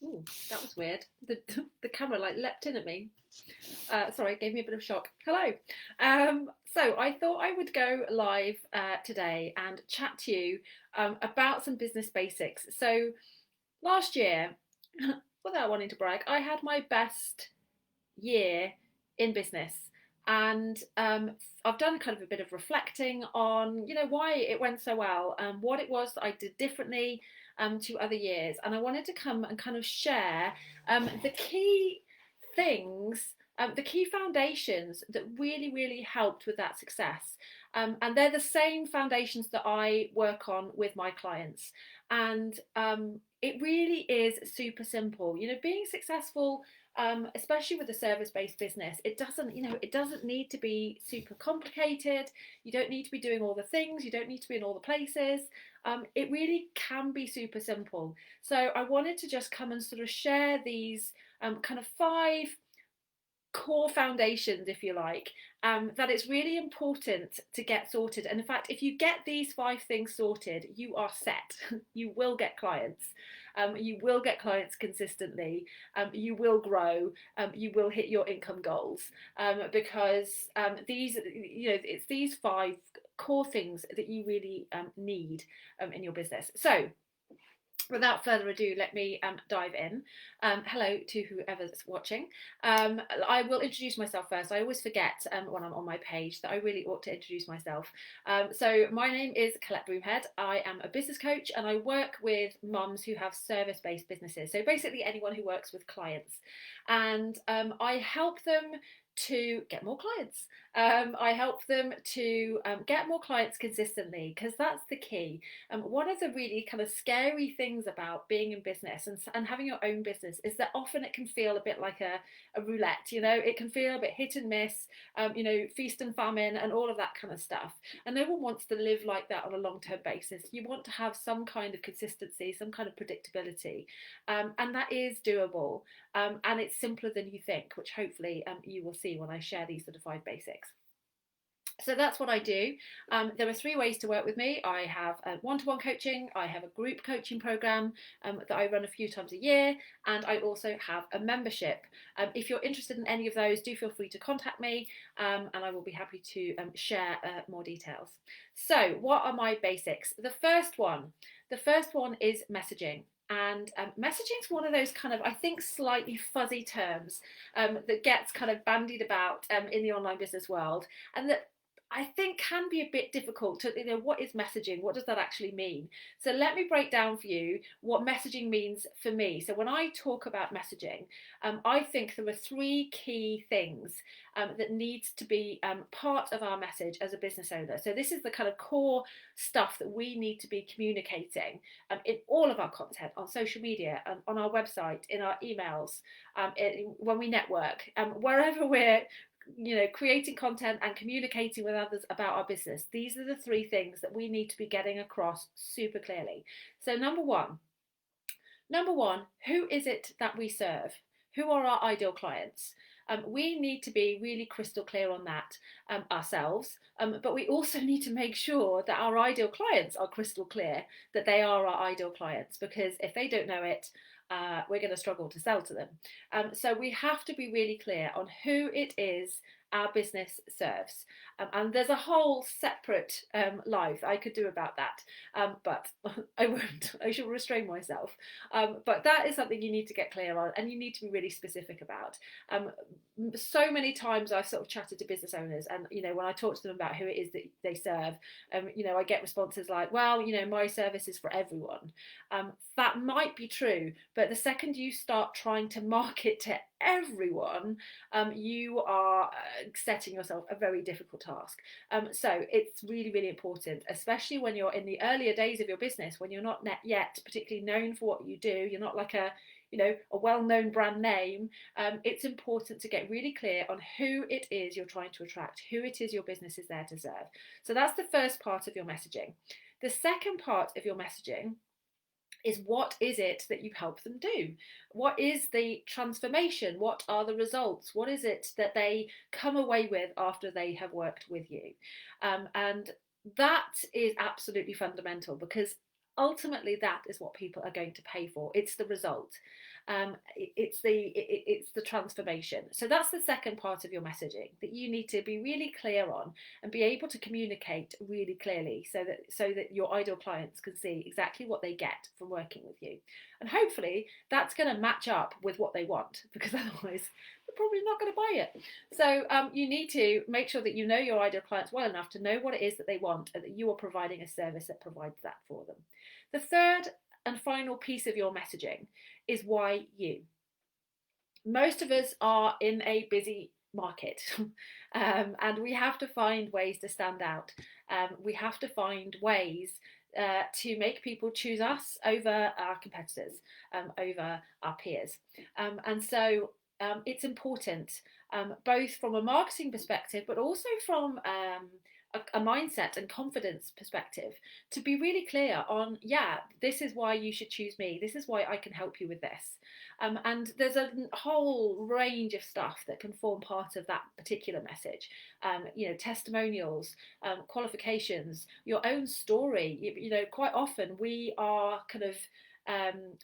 Ooh, that was weird. The camera like leapt in at me. Sorry, it gave me a bit of shock. Hello. So I thought I would go live today and chat to you about some business basics. So last year, without wanting to brag, I had my best year in business. And I've done kind of a bit of reflecting on, why it went so well and what it was that I did differently to other years. And I wanted to come and kind of share the key things, the key foundations that really, really helped with that success. And they're the same foundations that I work on with my clients. And it really is super simple. Being successful, especially with a service-based business, it doesn't need to be super complicated. You don't need to be doing all the things. You don't need to be in all the places. It really can be super simple. So I wanted to just come and sort of share these kind of five core foundations, if you like, that it's really important to get sorted. And in fact, if you get these five things sorted, you are set. You will get clients. You will get clients consistently. You will grow. You will hit your income goals because it's these five core things that you really need in your business. So without further ado, let me dive in. Hello to whoever's watching. I will introduce myself first. I always forget when I'm on my page that I really ought to introduce myself. So my name is Colette Broomhead. I am a business coach and I work with mums who have service-based businesses. So basically anyone who works with clients. And I help them to get more clients. I help them to get more clients consistently because that's the key. One of the really kind of scary things about being in business and having your own business is that often it can feel a bit like a roulette. It can feel a bit hit and miss, feast and famine and all of that kind of stuff. And no one wants to live like that on a long-term basis. You want to have some kind of consistency, some kind of predictability, and that is doable. And it's simpler than you think, which hopefully you will see when I share these sort of five basics. So that's what I do. There are three ways to work with me. I have one-to-one coaching, I have a group coaching program that I run a few times a year, and I also have a membership. If you're interested in any of those, do feel free to contact me, and I will be happy to share more details. So what are my basics? The first one is messaging. And messaging is one of those kind of, I think, slightly fuzzy terms that gets kind of bandied about in the online business world, and that I think can be a bit difficult to, what is messaging? What does that actually mean? So let me break down for you what messaging means for me. So when I talk about messaging, I think there are three key things that needs to be part of our message as a business owner. So this is the kind of core stuff that we need to be communicating in all of our content on social media, on our website, in our emails, when we network, wherever we're creating content and communicating with others about our business. These are the three things that we need to be getting across super clearly. So number one, who is it that we serve? Who are our ideal clients? We need to be really crystal clear on that ourselves, but we also need to make sure that our ideal clients are crystal clear that they are our ideal clients, because if they don't know it, we're going to struggle to sell to them. So we have to be really clear on who it is our business serves. And there's a whole separate live I could do about that, but I won't. I shall restrain myself. But that is something you need to get clear on, and you need to be really specific about. So many times I've sort of chatted to business owners, and when I talk to them about who it is that they serve, I get responses like, "Well, my service is for everyone." That might be true, but the second you start trying to market to everyone, you are setting yourself a very difficult task. So it's really, really important, especially when you're in the earlier days of your business, when you're not yet particularly known for what you do, you're not like a well-known brand name. It's important to get really clear on who it is you're trying to attract, who it is your business is there to serve. So that's the first part of your messaging. The second part of your messaging is, what is it that you help them do? What is the transformation? What are the results? What is it that they come away with after they have worked with you? And that is absolutely fundamental, because ultimately that is what people are going to pay for. It's the result. It's the transformation. So that's the second part of your messaging that you need to be really clear on and be able to communicate really clearly, so that your ideal clients can see exactly what they get from working with you. And hopefully that's going to match up with what they want, because otherwise they're probably not going to buy it. So you need to make sure that you know your ideal clients well enough to know what it is that they want, and that you are providing a service that provides that for them. The third and final piece of your messaging is why you. Most of us are in a busy market, and we have to find ways to stand out. We have to find ways to make people choose us over our competitors, over our peers. And so it's important, both from a marketing perspective, but also from a mindset and confidence perspective, to be really clear on, yeah, this is why you should choose me. This is why I can help you with this. And there's a whole range of stuff that can form part of that particular message. Testimonials, qualifications, your own story. Quite often we are kind of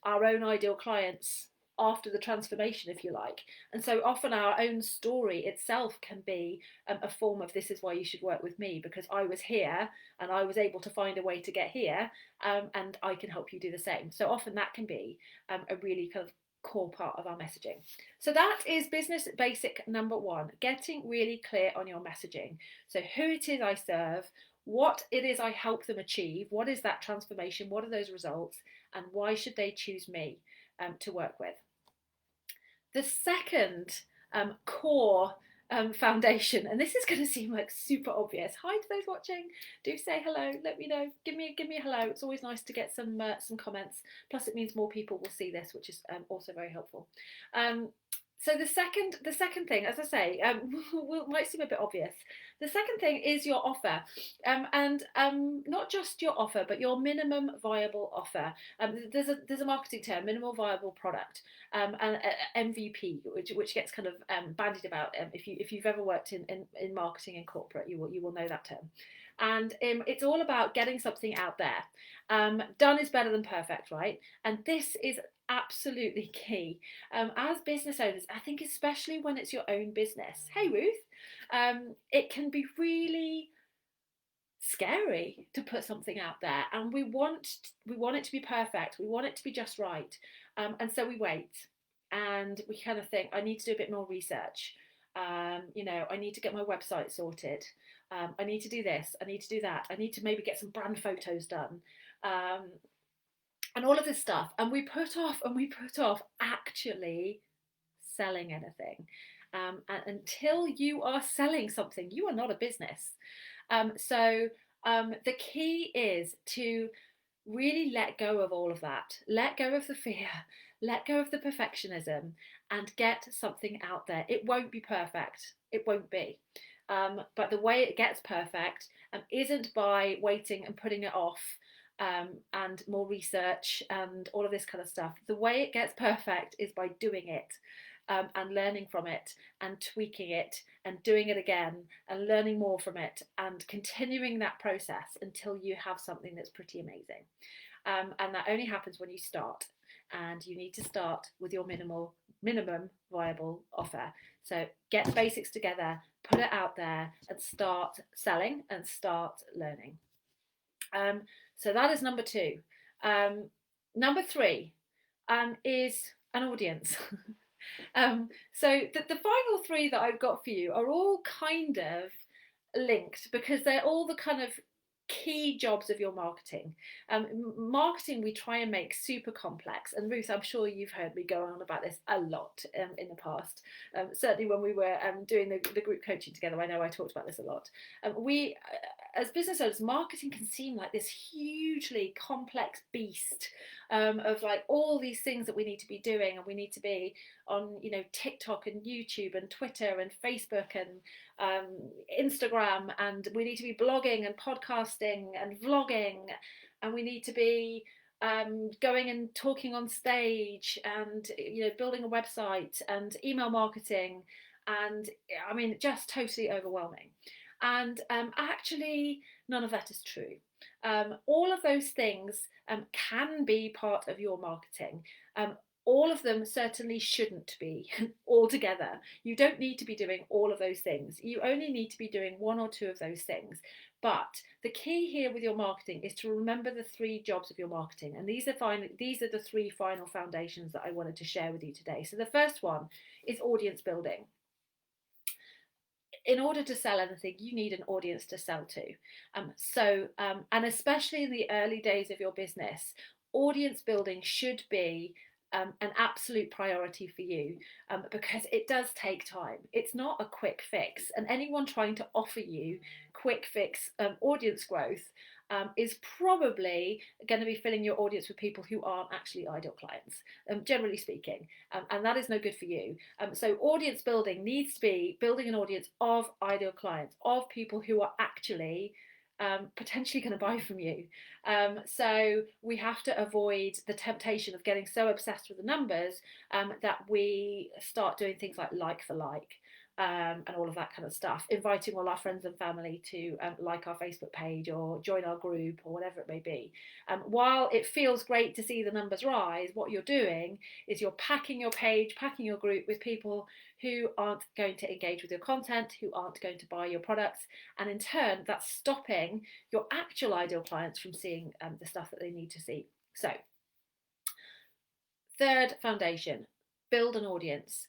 our own ideal clients after the transformation, if you like. And so often our own story itself can be a form of, this is why you should work with me, because I was here and I was able to find a way to get here, and I can help you do the same. So often that can be a really kind of core part of our messaging. So that is business basic number one, getting really clear on your messaging. So who it is I serve, what it is I help them achieve, what is that transformation, what are those results, and why should they choose me to work with. The second core foundation, and this is going to seem like super obvious. Hi to those watching. Do say hello. Let me know. Give me a hello. It's always nice to get some comments. Plus, it means more people will see this, which is also very helpful. So the second thing, as I say, might seem a bit obvious. The second thing is your offer, and not just your offer, but your minimum viable offer. There's a marketing term, minimal viable product, and MVP, which gets kind of bandied about. If you've ever worked in marketing in corporate, you will know that term. And it's all about getting something out there. Done is better than perfect, right? And this is absolutely key. As business owners, I think especially when it's your own business, hey Ruth, it can be really scary to put something out there, and we want it to be perfect, we want it to be just right, and so we wait, and we kind of think, I need to do a bit more research, I need to get my website sorted, I need to do this, I need to do that, I need to maybe get some brand photos done, and all of this stuff, and we put off actually selling anything. And until you are selling something, you are not a business. So the key is to really let go of all of that. Let go of the fear, let go of the perfectionism, and get something out there. It won't be perfect. It won't be. But the way it gets perfect isn't by waiting and putting it off, and more research and all of this kind of stuff. The way it gets perfect is by doing it, and learning from it, and tweaking it, and doing it again, and learning more from it, and continuing that process until you have something that's pretty amazing. And that only happens when you start, and you need to start with your minimum viable offer. So get the basics together, put it out there, and start selling and start learning. So that is number two. Number three is an audience. So the final three that I've got for you are all kind of linked, because they're all the kind of key jobs of your marketing. Marketing we try and make super complex, and Ruth, I'm sure you've heard me go on about this a lot in the past. Certainly when we were doing the group coaching together, I know I talked about this a lot. We as business owners, marketing can seem like this hugely complex beast, of like all these things that we need to be doing, and we need to be on TikTok and YouTube and Twitter and Facebook and Instagram, and we need to be blogging and podcasting and vlogging, and we need to be going and talking on stage, and building a website and email marketing, and I mean just totally overwhelming. And actually none of that is true. All of those things can be part of your marketing. All of them certainly shouldn't be altogether. You don't need to be doing all of those things. You only need to be doing one or two of those things. But the key here with your marketing is to remember the three jobs of your marketing. And these are the three final foundations that I wanted to share with you today. So the first one is audience building. In order to sell anything, you need an audience to sell to. And especially in the early days of your business, audience building should be an absolute priority for you, because it does take time. It's not a quick fix, and anyone trying to offer you quick fix audience growth is probably going to be filling your audience with people who aren't actually ideal clients, generally speaking, and that is no good for you. So audience building needs to be building an audience of ideal clients, of people who are actually potentially going to buy from you. So we have to avoid the temptation of getting so obsessed with the numbers that we start doing things like for like. And all of that kind of stuff, inviting all our friends and family to like our Facebook page or join our group or whatever it may be. While it feels great to see the numbers rise, what you're doing is you're packing your page, packing your group with people who aren't going to engage with your content, who aren't going to buy your products, and in turn that's stopping your actual ideal clients from seeing the stuff that they need to see. So third foundation, build an audience.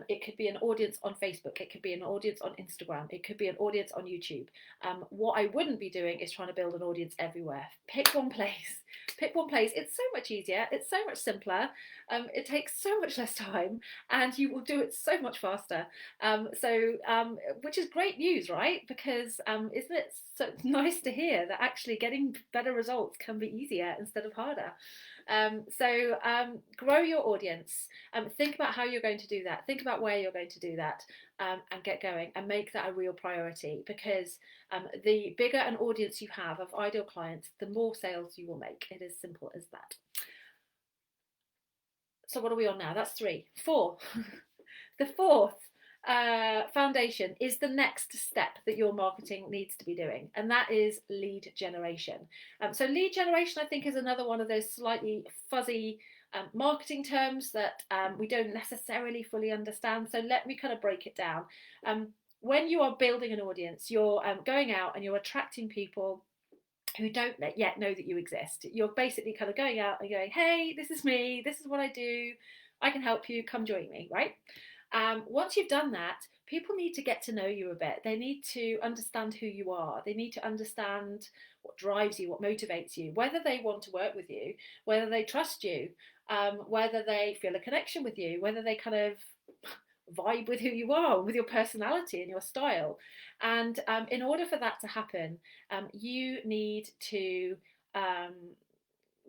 It could be an audience on Facebook, it could be an audience on Instagram, it could be an audience on YouTube. What I wouldn't be doing is trying to build an audience everywhere. Pick one place. Pick one place. It's so much easier, it's so much simpler, it takes so much less time, and you will do it so much faster. Which is great news, right? Because isn't it so nice to hear that actually getting better results can be easier instead of harder? Grow your audience. Think about how you're going to do that. Think about where you're going to do that, and get going and make that a real priority, because the bigger an audience you have of ideal clients, the more sales you will make. It is simple as that. So what are we on now? That's 3. 4. The fourth foundation is the next step that your marketing needs to be doing, and that is lead generation. So lead generation, I think, is another one of those slightly fuzzy marketing terms that we don't necessarily fully understand. So let me kind of break it down. When you are building an audience, you're going out and you're attracting people who don't yet know that you exist. You're basically kind of going out and going, hey, this is me, this is what I do, I can help you, come join me, right? Once you've done that, people need to get to know you a bit. They need to understand who you are. They need to understand what drives you, what motivates you, whether they want to work with you, whether they trust you, whether they feel a connection with you, whether they kind of vibe with who you are, with your personality and your style. And in order for that to happen, you need to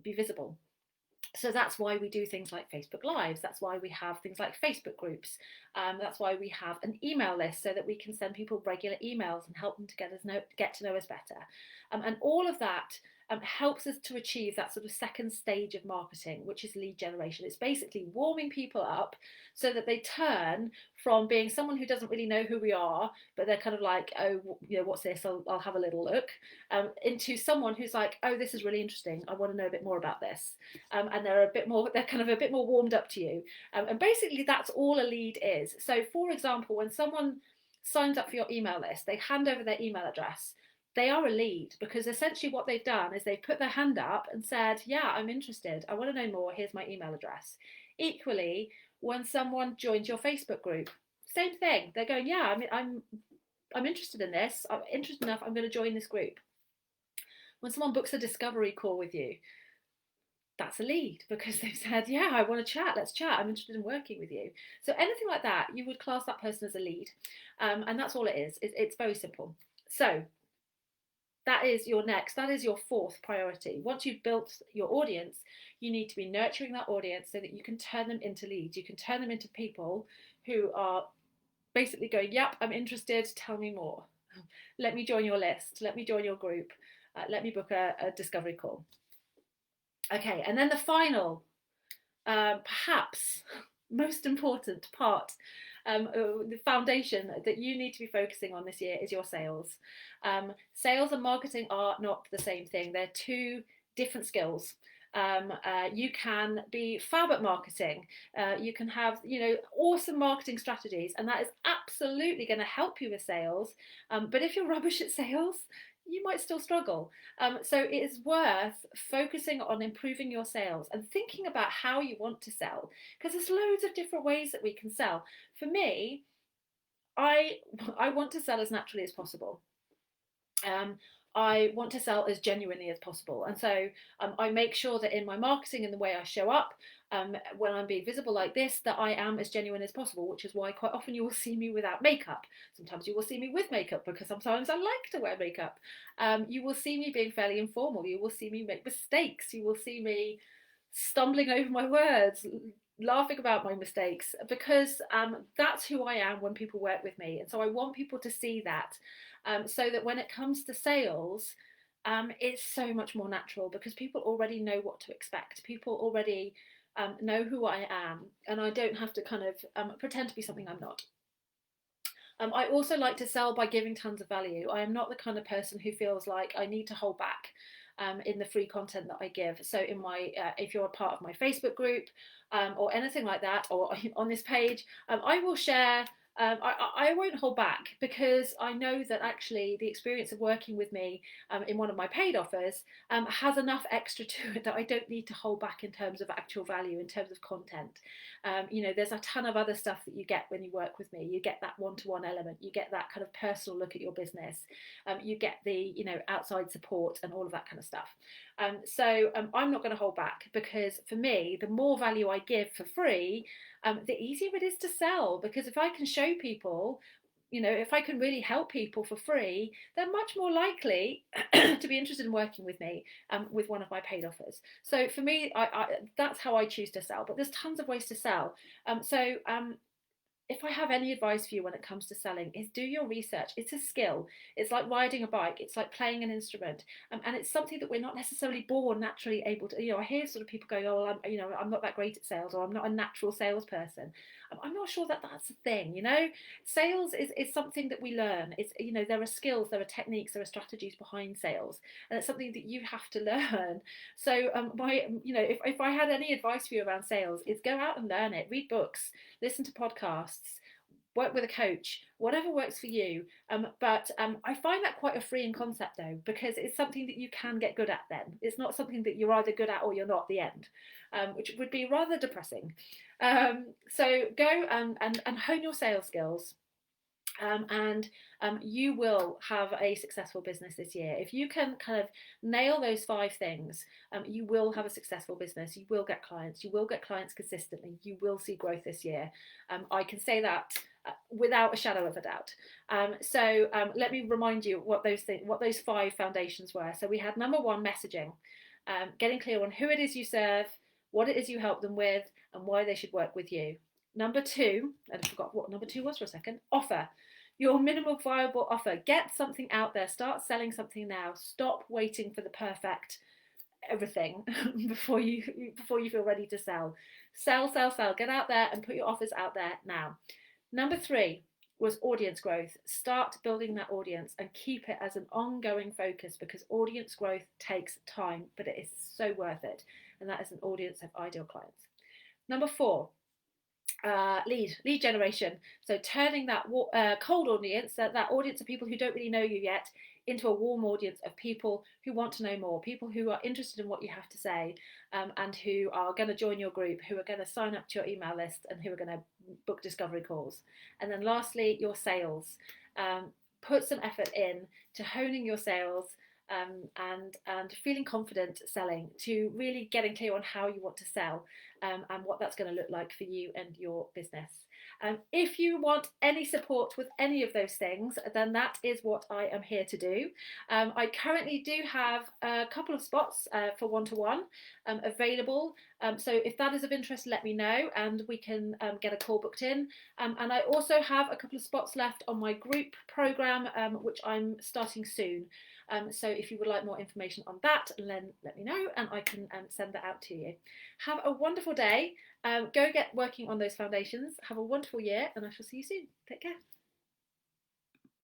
be visible. So that's why we do things like Facebook Lives. That's why we have things like Facebook groups. That's why we have an email list, so that we can send people regular emails and help them to get to know us better. And all of that helps us to achieve that sort of second stage of marketing, which is lead generation. It's basically warming people up so that they turn from being someone who doesn't really know who we are, but they're kind of like, oh, what's this? I'll have a little look, into someone who's like, oh, this is really interesting, I want to know a bit more about this. And they're kind of a bit more warmed up to you. And basically that's all a lead is. So for example, when someone signs up for your email list, they hand over their email address, they are a lead, because essentially what they've done is they've put their hand up and said, yeah, I'm interested, I want to know more, here's my email address. Equally, when someone joins your Facebook group, same thing, they're going, yeah, I'm interested in this, I'm interested enough, I'm going to join this group. When someone books a discovery call with you, that's a lead, because they've said, yeah, I want to chat, let's chat, I'm interested in working with you. So anything like that, you would class that person as a lead. And that's all it is. It's very simple. So that is your fourth priority. Once you've built your audience, you need to be nurturing that audience so that you can turn them into leads. You can turn them into people who are basically going, yep, I'm interested, tell me more. Let me join your list, let me join your group, let me book a discovery call. Okay, and then the final, perhaps most important part, the foundation that you need to be focusing on this year is your sales. Sales and marketing are not the same thing. They're two different skills. You can be fab at marketing. You can have, awesome marketing strategies, and that is absolutely going to help you with sales. But if you're rubbish at sales, you might still struggle. So it is worth focusing on improving your sales and thinking about how you want to sell, because there's loads of different ways that we can sell. For me, I want to sell as naturally as possible. Um, I want to sell as genuinely as possible. And so I make sure that in my marketing and the way I show up, when I'm being visible like this, that I am as genuine as possible, which is why quite often you will see me without makeup. Sometimes you will see me with makeup because sometimes I like to wear makeup. You will see me being fairly informal. You will see me make mistakes. You will see me stumbling over my words, laughing about my mistakes, because that's who I am when people work with me. And so I want people to see that, so that when it comes to sales, it's so much more natural because people already know what to expect. People already know who I am, and I don't have to kind of pretend to be something I'm not. I also like to sell by giving tons of value. I am not the kind of person who feels like I need to hold back in the free content that I give. So in my, if you're a part of my Facebook group or anything like that, or on this page, I will share. I won't hold back because I know that actually the experience of working with me in one of my paid offers has enough extra to it that I don't need to hold back in terms of actual value, in terms of content. There's a ton of other stuff that you get when you work with me. You get that one-to-one element, you get that kind of personal look at your business, you get the outside support and all of that kind of stuff. So I'm not going to hold back, because for me, the more value I give for free, the easier it is to sell. Because if I can show people, if I can really help people for free, they're much more likely to be interested in working with me with one of my paid offers. So for me, that's how I choose to sell. But there's tons of ways to sell. If I have any advice for you when it comes to selling, is do your research. It's a skill. It's like riding a bike. It's like playing an instrument, and it's something that we're not necessarily born naturally able to. I hear sort of people going, "Oh, well, I'm not that great at sales," or "I'm not a natural salesperson." I'm not sure that that's a thing. Sales is something that we learn. It's there are skills, there are techniques, there are strategies behind sales, and it's something that you have to learn. So if I had any advice for you around sales, it's go out and learn it. Read books, listen to podcasts, work with a coach, whatever works for you. But I find that quite a freeing concept, though, because it's something that you can get good at then. It's not something that you're either good at or you're not at the end, which would be rather depressing. So go and hone your sales skills. And you will have a successful business this year. If you can kind of nail those 5 things, you will have a successful business. You will get clients. You will get clients consistently. You will see growth this year. I can say that without a shadow of a doubt. So let me remind you what those 5 foundations were. So we had number 1, messaging, getting clear on who it is you serve, what it is you help them with, and why they should work with you. Number 2, and I forgot what number 2 was for a second, offer. Your minimum viable offer. Get something out there. Start selling something now. Stop waiting for the perfect everything before you feel ready to sell. Sell, sell, sell. Get out there and put your offers out there now. Number 3 was audience growth. Start building that audience and keep it as an ongoing focus, because audience growth takes time, but it is so worth it. And that is an audience of ideal clients. Number 4, lead generation. So turning that cold audience, that audience of people who don't really know you yet, into a warm audience of people who want to know more, people who are interested in what you have to say, and who are going to join your group, who are going to sign up to your email list, and who are going to book discovery calls. And then lastly, your sales. Put some effort in to honing your sales, and feeling confident selling, to really getting clear on how you want to sell, and what that's going to look like for you and your business. If you want any support with any of those things, then that is what I am here to do. I currently do have a couple of spots for one-to-one available. So if that is of interest, let me know and we can get a call booked in. And I also have a couple of spots left on my group program, which I'm starting soon. So if you would like more information on that, then let me know and I can send that out to you. Have a wonderful day. Go get working on those foundations. Have a wonderful year and I shall see you soon. Take care.